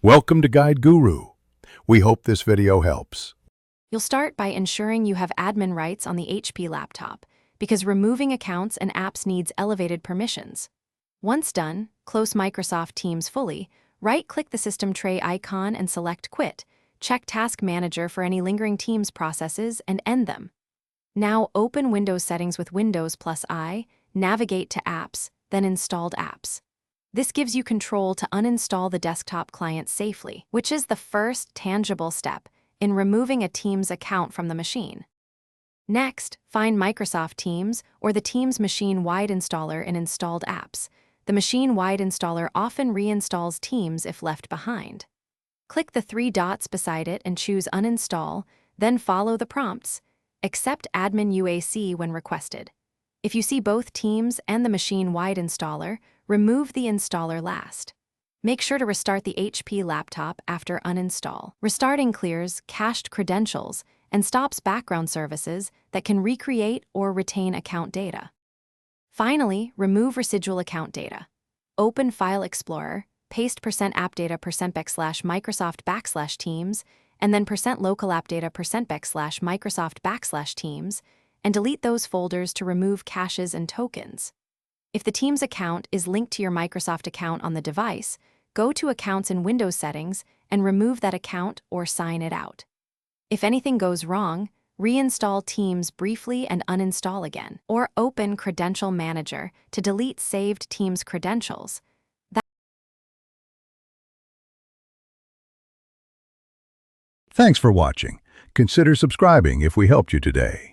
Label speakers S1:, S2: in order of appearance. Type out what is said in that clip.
S1: Welcome to Guide Guru. We hope this video helps.
S2: You'll start by ensuring you have admin rights on the HP laptop, because removing accounts and apps needs elevated permissions. Once done, close Microsoft Teams fully, right-click the system tray icon and select Quit. Check Task Manager for any lingering Teams processes and end them. Now open Windows settings with Windows+I, navigate to Apps, then Installed Apps. This gives you control to uninstall the desktop client safely, which is the first tangible step in removing a Teams account from the machine. Next, find Microsoft Teams or the Teams machine-wide installer in Installed Apps. The machine-wide installer often reinstalls Teams if left behind. Click the three dots beside it and choose Uninstall, then follow the prompts. Accept Admin UAC when requested. If you see both Teams and the machine-wide installer, remove the installer last. Make sure to restart the HP laptop after uninstall. Restarting clears cached credentials and stops background services that can recreate or retain account data. Finally, remove residual account data. Open File Explorer, paste %appdata%\Microsoft\Teams, and then %localappdata%\Microsoft\Teams, and delete those folders to remove caches and tokens. If the Teams account is linked to your Microsoft account on the device, go to Accounts in Windows Settings and remove that account or sign it out. If anything goes wrong, reinstall Teams briefly and uninstall again, or open Credential Manager to delete saved Teams credentials.
S1: Thanks for watching. Consider subscribing if we helped you today.